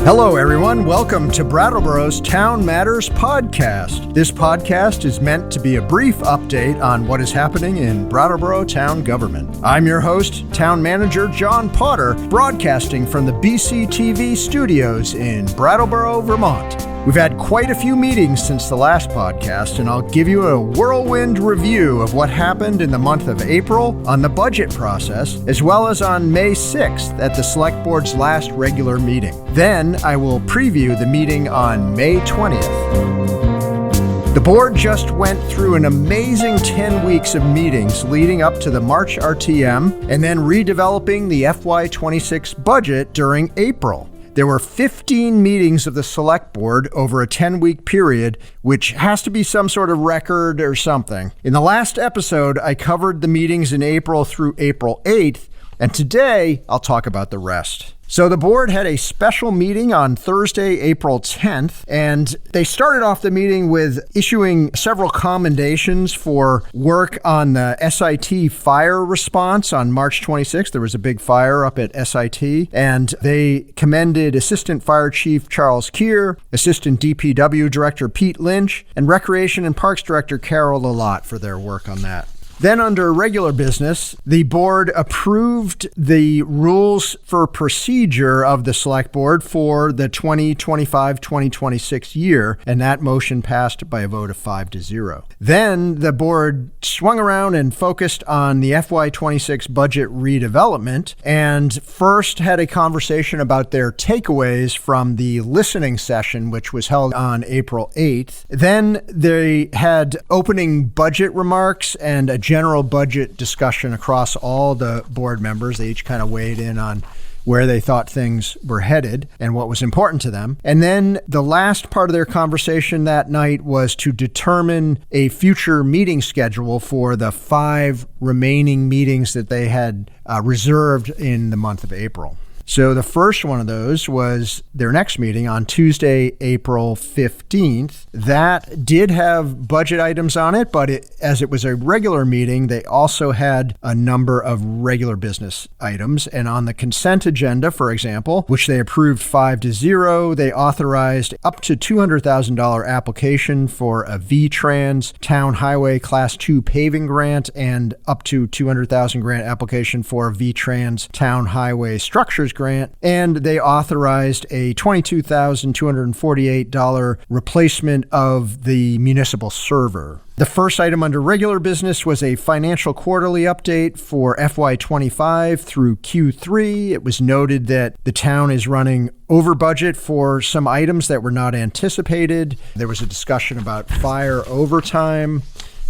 Hello, everyone. Welcome to Brattleboro's Town Matters podcast. This podcast is meant to be a brief update on what is happening in Brattleboro town government. I'm your host, Town Manager John Potter, broadcasting from the BCTV studios in Brattleboro, Vermont. We've had quite a few meetings since the last podcast, and I'll give you a whirlwind review of what happened in the month of April on the budget process, as well as on May 6th at the Selectboard's last regular meeting. Then I will preview the meeting on May 20th. The board just went through an amazing 10 weeks of meetings leading up to the March RTM and then redeveloping the FY26 budget during April. There were 15 meetings of the Select Board over a 10-week period, which has to be some sort of record or something. In the last episode, I covered the meetings in April through April 8th, and today I'll talk about the rest. So the board had a special meeting on Thursday, April 10th, and they started off the meeting with issuing several commendations for work on the SIT fire response on March 26th. There was a big fire up at SIT, and they commended Assistant Fire Chief Charles Keir, Assistant DPW Director Pete Lynch, and Recreation and Parks Director Carol Lalott for their work on that. Then under regular business, the board approved the rules for procedure of the Select Board for the 2025-2026 year, and that motion passed by a vote of 5-0. Then the board swung around and focused on the FY26 budget redevelopment, and first had a conversation about their takeaways from the listening session, which was held on April 8th. Then they had opening budget remarks and a general budget discussion across all the board members. They each kind of weighed in on where they thought things were headed and what was important to them. And then the last part of their conversation that night was to determine a future meeting schedule for the 5 remaining meetings that they had reserved in the month of April. So the first one of those was their next meeting on Tuesday, April 15th. That did have budget items on it, but as it was a regular meeting, they also had a number of regular business items. And on the consent agenda, for example, which they approved 5-0, they authorized up to $200,000 application for a VTrans Town Highway Class 2 paving grant and up to $200,000 grant application for a VTrans Town Highway Structures grant, and they authorized a $22,248 replacement of the municipal server. The first item under regular business was a financial quarterly update for FY25 through Q3. It was noted that the town is running over budget for some items that were not anticipated. There was a discussion about fire overtime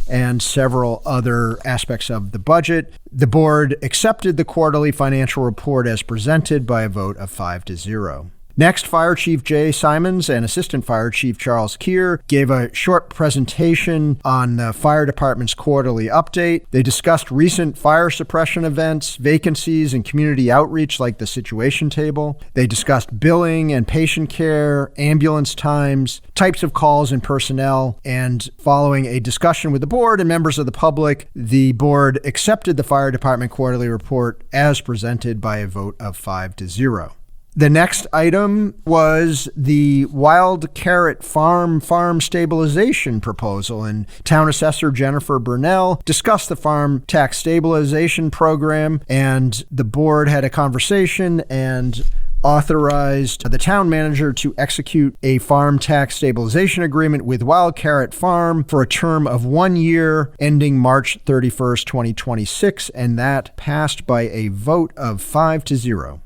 and several other aspects of the budget. The board accepted the quarterly financial report as presented by a vote of 5-0. Next, Fire Chief Jay Simons and Assistant Fire Chief Charles Keir gave a short presentation on the fire department's quarterly update. They discussed recent fire suppression events, vacancies, and community outreach like the situation table. They discussed billing and patient care, ambulance times, types of calls and personnel, and following a discussion with the board and members of the public, the board accepted the fire department quarterly report as presented by a vote of 5-0. The next item was the Wild Carrot Farm stabilization proposal, and Town Assessor Jennifer Burnell discussed the farm tax stabilization program, and the board had a conversation and authorized the town manager to execute a farm tax stabilization agreement with Wild Carrot Farm for a term of 1 year ending March 31st, 2026, and that passed by a vote of 5-0.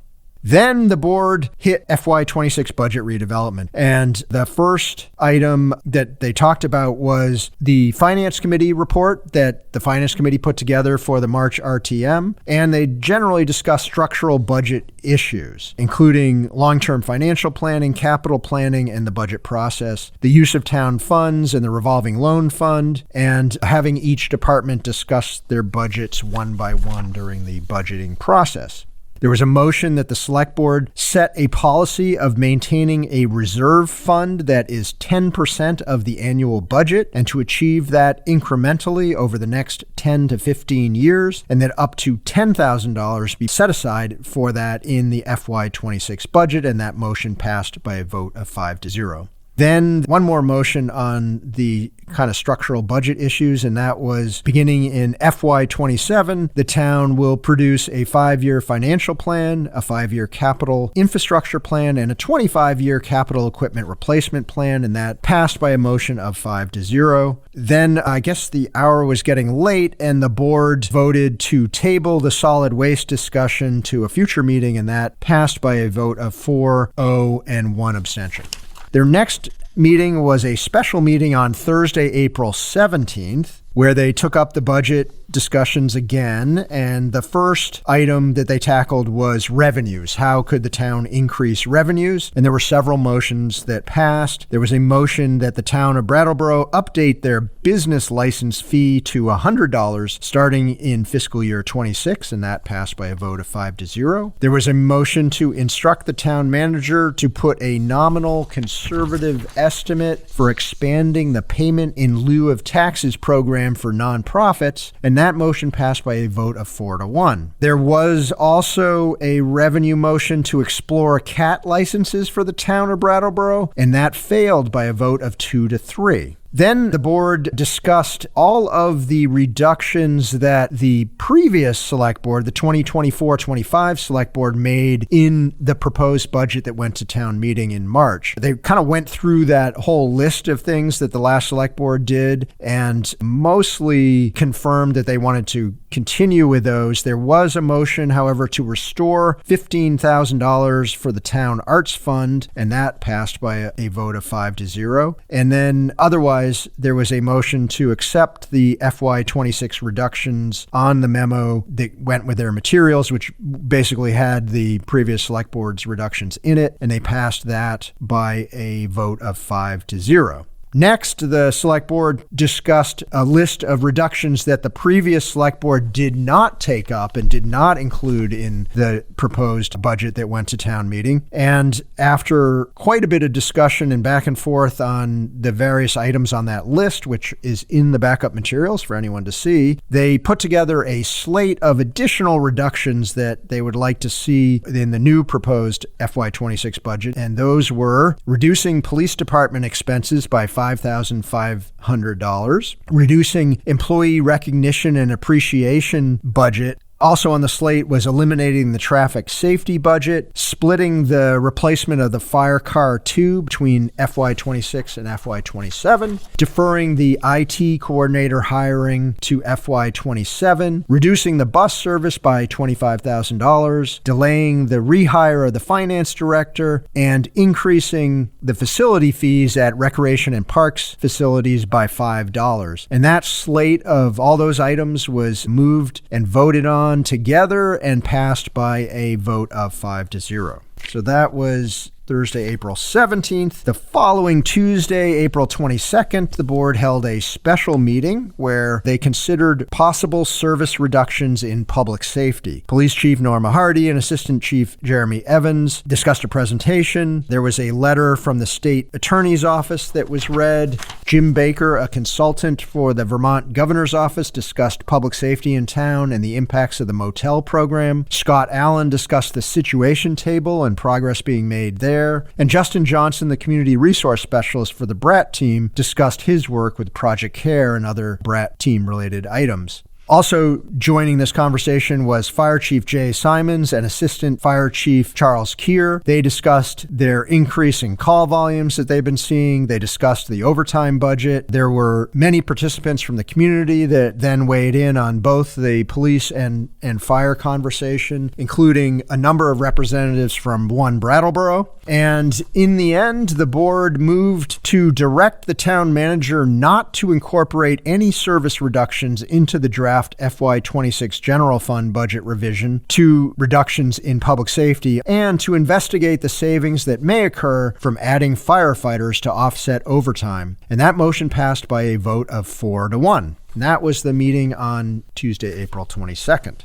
Then the board hit FY26 budget redevelopment. And the first item that they talked about was the Finance Committee report that the Finance Committee put together for the March RTM. And they generally discussed structural budget issues, including long-term financial planning, capital planning, and the budget process, the use of town funds and the revolving loan fund, and having each department discuss their budgets one by one during the budgeting process. There was a motion that the Select Board set a policy of maintaining a reserve fund that is 10% of the annual budget, and to achieve that incrementally over the next 10 to 15 years, and that up to $10,000 be set aside for that in the FY26 budget, and that motion passed by a vote of 5-0. Then one more motion on the kind of structural budget issues, and that was beginning in FY27, the town will produce a 5-year financial plan, a 5-year capital infrastructure plan, and a 25-year capital equipment replacement plan, and that passed by a motion of 5-0. Then I guess the hour was getting late, and the board voted to table the solid waste discussion to a future meeting, and that passed by a vote of 4-0 and 1 abstention. Their next meeting was a special meeting on Thursday, April 17th, where they took up the budget discussions again, and the first item that they tackled was revenues. How could the town increase revenues? And there were several motions that passed. There was a motion that the Town of Brattleboro update their business license fee to $100 starting in fiscal year 26, and that passed by a vote of 5-0. There was a motion to instruct the town manager to put a nominal conservative estimate for expanding the payment in lieu of taxes program for nonprofits, and that motion passed by a vote of 4-1. There was also a revenue motion to explore cat licenses for the Town of Brattleboro, and that failed by a vote of 2-3. Then the board discussed all of the reductions that the previous Select Board, the 2024-25 Select Board, made in the proposed budget that went to town meeting in March. They kind of went through that whole list of things that the last Select Board did and mostly confirmed that they wanted to continue with those. There was a motion, however, to restore $15,000 for the Town Arts Fund, and that passed by a vote of 5-0. And then otherwise, there was a motion to accept the FY26 reductions on the memo that went with their materials, which basically had the previous Select Board's reductions in it, and they passed that by a vote of 5-0. Next, the Select Board discussed a list of reductions that the previous Select Board did not take up and did not include in the proposed budget that went to town meeting. And after quite a bit of discussion and back and forth on the various items on that list, which is in the backup materials for anyone to see, they put together a slate of additional reductions that they would like to see in the new proposed FY26 budget. And those were reducing police department expenses by $5,500, reducing employee recognition and appreciation budget. Also on the slate was eliminating the traffic safety budget, splitting the replacement of the fire car 2 between FY26 and FY27, deferring the IT coordinator hiring to FY27, reducing the bus service by $25,000, delaying the rehire of the finance director, and increasing the facility fees at recreation and parks facilities by $5. And that slate of all those items was moved and voted on together and passed by a vote of 5-0. So that was Thursday, April 17th. The following Tuesday, April 22nd, the board held a special meeting where they considered possible service reductions in public safety. Police Chief Norma Hardy and Assistant Chief Jeremy Evans discussed a presentation. There was a letter from the state attorney's office that was read. Jim Baker, a consultant for the Vermont governor's office, discussed public safety in town and the impacts of the motel program. Scott Allen discussed the situation table and progress being made there. And Justin Johnson, the community resource specialist for the BRAT team, discussed his work with Project CARE and other BRAT team-related items. Also joining this conversation was Fire Chief Jay Simons and Assistant Fire Chief Charles Keir. They discussed their increase in call volumes that they've been seeing. They discussed the overtime budget. There were many participants from the community that then weighed in on both the police and fire conversation, including a number of representatives from One Brattleboro. And in the end, the board moved to direct the town manager not to incorporate any service reductions into the draft FY26 general fund budget revision to reductions in public safety, and to investigate the savings that may occur from adding firefighters to offset overtime. And that motion passed by a vote of 4-1. And that was the meeting on Tuesday, April 22nd.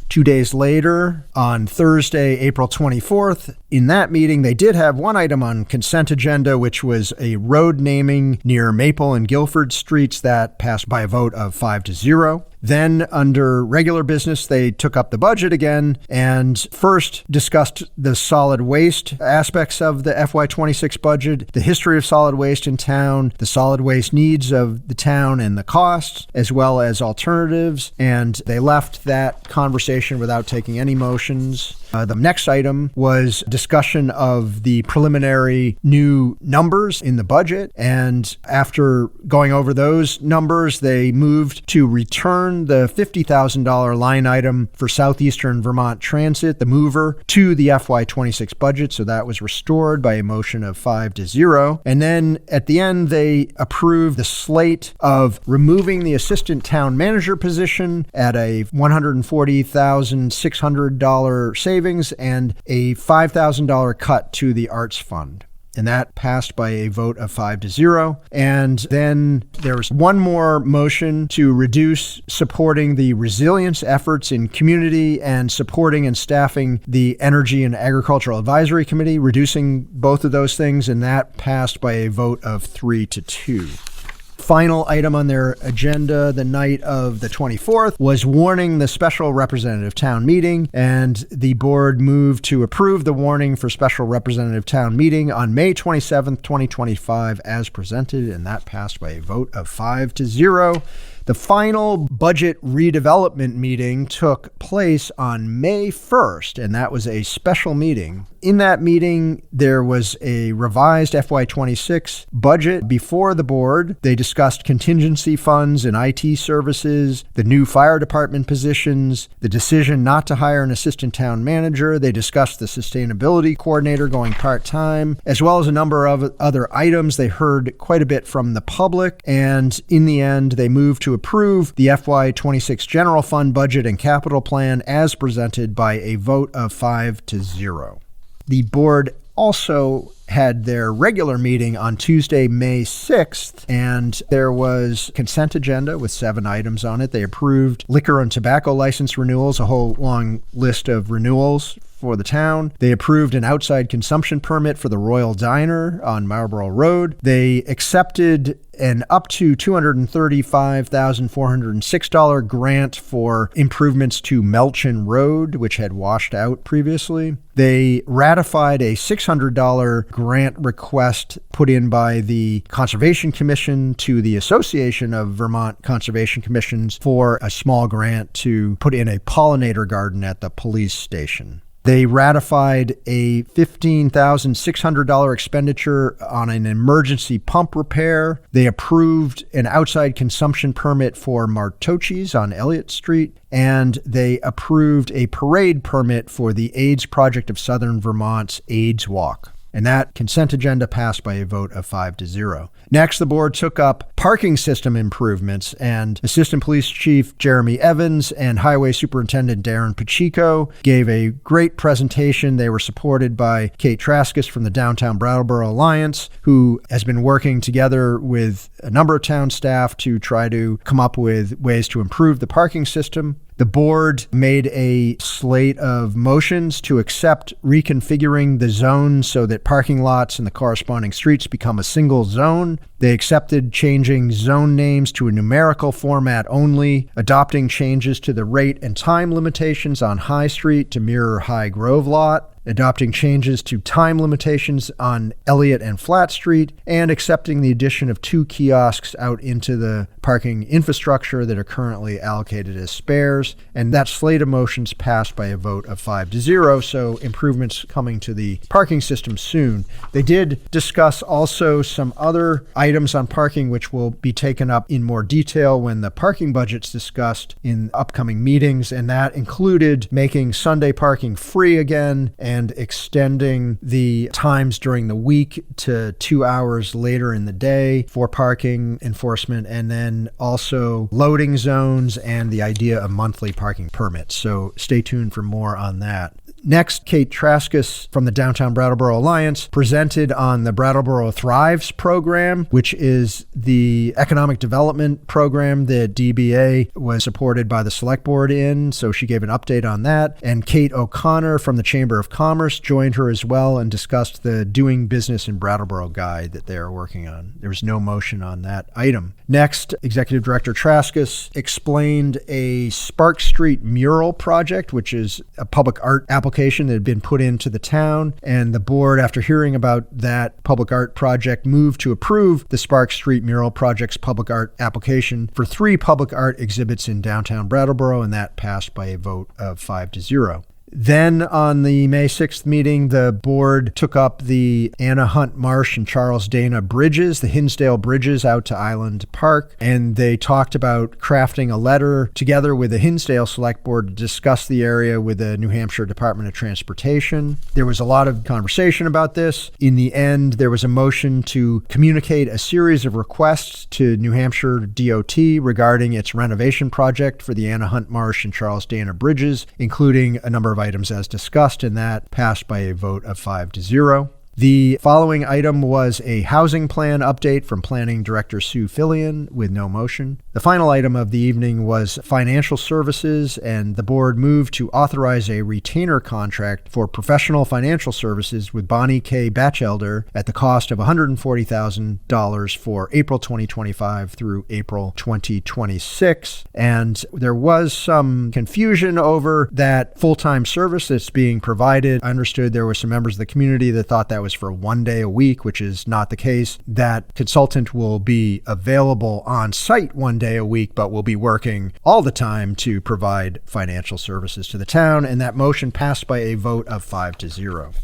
2 days later, on Thursday, April 24th, in that meeting, they did have one item on consent agenda, which was a road naming near Maple and Guilford Streets that passed by a vote of 5-0. Then, under regular business, they took up the budget again and first discussed the solid waste aspects of the FY26 budget, the history of solid waste in town, the solid waste needs of the town and the costs, as well as alternatives. And they left that conversation without taking any motions. The next item was discussion of the preliminary new numbers in the budget. And after going over those numbers, they moved to return the $50,000 line item for Southeastern Vermont Transit, the mover, to the FY26 budget. So that was restored by a motion of 5-0. And then at the end, they approved the slate of removing the assistant town manager position at a $140,600 savings and a $5,000 cut to the arts fund. And that passed by a vote of 5-0. And then there was one more motion to reduce supporting the resilience efforts in community and supporting and staffing the Energy and Agricultural Advisory Committee, reducing both of those things. And that passed by a vote of 3-2. Final item on their agenda the night of the 24th was warning the special representative town meeting, and the board moved to approve the warning for special representative town meeting on May 27th, 2025 as presented, and that passed by a vote of 5-0. The final budget redevelopment meeting took place on May 1st, and that was a special meeting. In that meeting, there was a revised FY26 budget before the board. They discussed contingency funds and IT services, the new fire department positions, the decision not to hire an assistant town manager. They discussed the sustainability coordinator going part-time, as well as a number of other items. They heard quite a bit from the public, and in the end, they moved to approve the FY26 general fund budget and capital plan as presented by a vote of 5-0. The board also had their regular meeting on Tuesday, May 6th, and there was consent agenda with 7 items on it. They approved liquor and tobacco license renewals, a whole long list of renewals for the town. They approved an outside consumption permit for the Royal Diner on Marlborough Road. They accepted an up to $235,406 grant for improvements to Melchin Road, which had washed out previously. They ratified a $600 grant request put in by the Conservation Commission to the Association of Vermont Conservation Commissions for a small grant to put in a pollinator garden at the police station. They ratified a $15,600 expenditure on an emergency pump repair. They approved an outside consumption permit for Martochi's on Elliott Street, and they approved a parade permit for the AIDS Project of Southern Vermont's AIDS Walk. And that consent agenda passed by a vote of 5-0. Next, the board took up parking system improvements, and Assistant Police Chief Jeremy Evans and Highway Superintendent Darren Pacheco gave a great presentation. They were supported by Kate Traskis from the Downtown Brattleboro Alliance, who has been working together with a number of town staff to try to come up with ways to improve the parking system. The board made a slate of motions to accept reconfiguring the zone so that parking lots and the corresponding streets become a single zone. They accepted changing zone names to a numerical format only, adopting changes to the rate and time limitations on High Street to mirror High Grove Lot, adopting changes to time limitations on Elliott and Flat Street, and accepting the addition of 2 kiosks out into the parking infrastructure that are currently allocated as spares. And that slate of motions passed by a vote of 5-0, so improvements coming to the parking system soon. They did discuss also some other items on parking which will be taken up in more detail when the parking budget's discussed in upcoming meetings, and that included making Sunday parking free again and extending the times during the week to 2 hours later in the day for parking enforcement, and then also loading zones and the idea of monthly parking permits. So stay tuned for more on that. Next, Kate Traskus from the Downtown Brattleboro Alliance presented on the Brattleboro Thrives program, which is the economic development program that DBA was supported by the Selectboard in. So she gave an update on that. And Kate O'Connor from the Chamber of Commerce joined her as well and discussed the Doing Business in Brattleboro guide that they are working on. There was no motion on that item. Next, Executive Director Traskus explained a Spark Street mural project, which is a public art application that had been put into the town. And the board, after hearing about that public art project, moved to approve the Spark Street mural project's public art application for 3 public art exhibits in downtown Brattleboro, and that passed by a vote of 5-0. Then on the May 6th meeting, the board took up the Anna Hunt Marsh and Charles Dana bridges, the Hinsdale bridges out to Island Park, and they talked about crafting a letter together with the Hinsdale Select Board to discuss the area with the New Hampshire Department of Transportation. There was a lot of conversation about this. In the end, there was a motion to communicate a series of requests to New Hampshire DOT regarding its renovation project for the Anna Hunt Marsh and Charles Dana bridges, including a number of items as discussed, and that passed by a vote of 5-0. The following item was a housing plan update from Planning Director Sue Fillion with no motion. The final item of the evening was financial services, and the board moved to authorize a retainer contract for professional financial services with Bonnie K. Batchelder at the cost of $140,000 for April 2025 through April 2026. And there was some confusion over that full-time service that's being provided. I understood there were some members of the community that thought that was for 1 day a week, which is not the case. That consultant will be available on site 1 day a week, but will be working all the time to provide financial services to the town, and that motion passed by a vote of 5-0.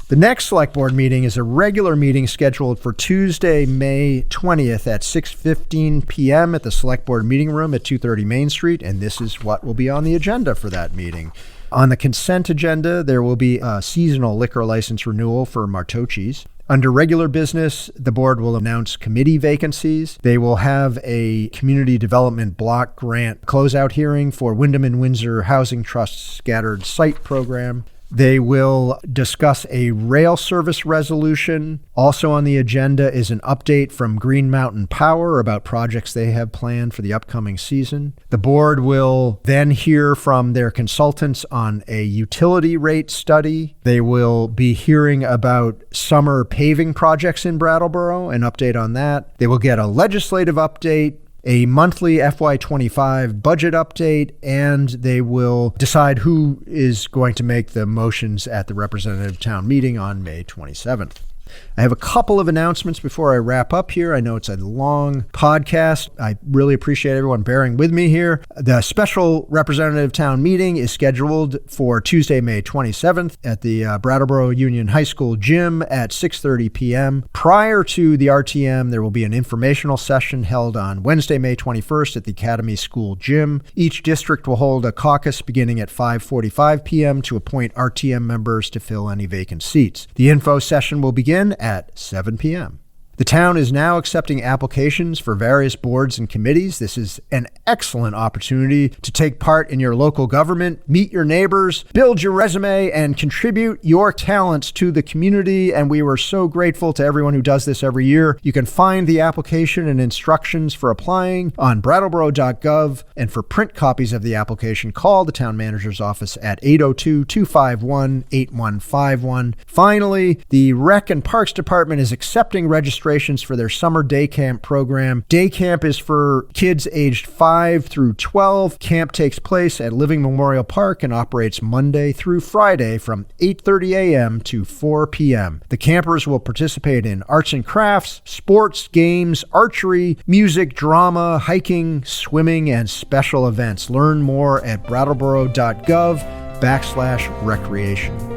The next Select Board meeting is a regular meeting scheduled for Tuesday, May 20th at 6:15 p.m. at the Select Board meeting room at 230 Main Street, and this is what will be on the agenda for that meeting. On the consent agenda, there will be a seasonal liquor license renewal for Martocci's. Under regular business, the board will announce committee vacancies. They will have a community development block grant closeout hearing for Wyndham and Windsor Housing Trust's scattered site program. They will discuss a rail service resolution. Also on the agenda is an update from Green Mountain Power about projects they have planned for the upcoming season. The board will then hear from their consultants on a utility rate study. They will be hearing about summer paving projects in Brattleboro, an update on that. They will get a legislative update, a monthly FY25 budget update, and they will decide who is going to make the motions at the representative town meeting on May 27th. I have a couple of announcements before I wrap up here. I know it's a long podcast. I really appreciate everyone bearing with me here. The special representative town meeting is scheduled for Tuesday, May 27th at the Brattleboro Union High School gym at 6:30 p.m. Prior to the RTM, there will be an informational session held on Wednesday, May 21st at the Academy School gym. Each district will hold a caucus beginning at 5:45 p.m. to appoint RTM members to fill any vacant seats. The info session will begin at 7 p.m. The town is now accepting applications for various boards and committees. This is an excellent opportunity to take part in your local government, meet your neighbors, build your resume, and contribute your talents to the community. And we were so grateful to everyone who does this every year. You can find the application and instructions for applying on brattleboro.gov. And for print copies of the application, call the town manager's office at 802-251-8151. Finally, the Rec and Parks Department is accepting registrations for their summer day camp program. Day camp is for kids aged 5 through 12. Camp takes place at Living Memorial Park and operates Monday through Friday from 8:30 a.m. to 4 p.m. The campers will participate in arts and crafts, sports, games, archery, music, drama, hiking, swimming, and special events. Learn more at brattleboro.gov/recreation.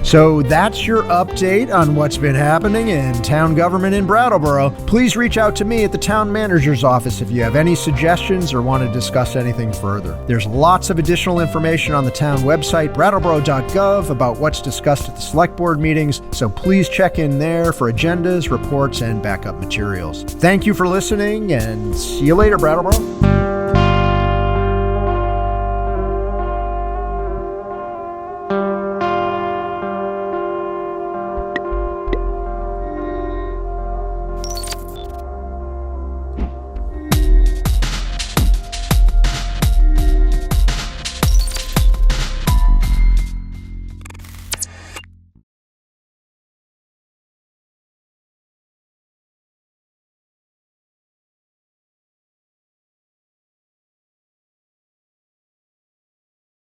So that's your update on what's been happening in town government in Brattleboro. Please reach out to me at the town manager's office if you have any suggestions or want to discuss anything further. There's lots of additional information on the town website, brattleboro.gov, about what's discussed at the select board meetings, so please check in there for agendas, reports, and backup materials. Thank you for listening, and see you later, Brattleboro.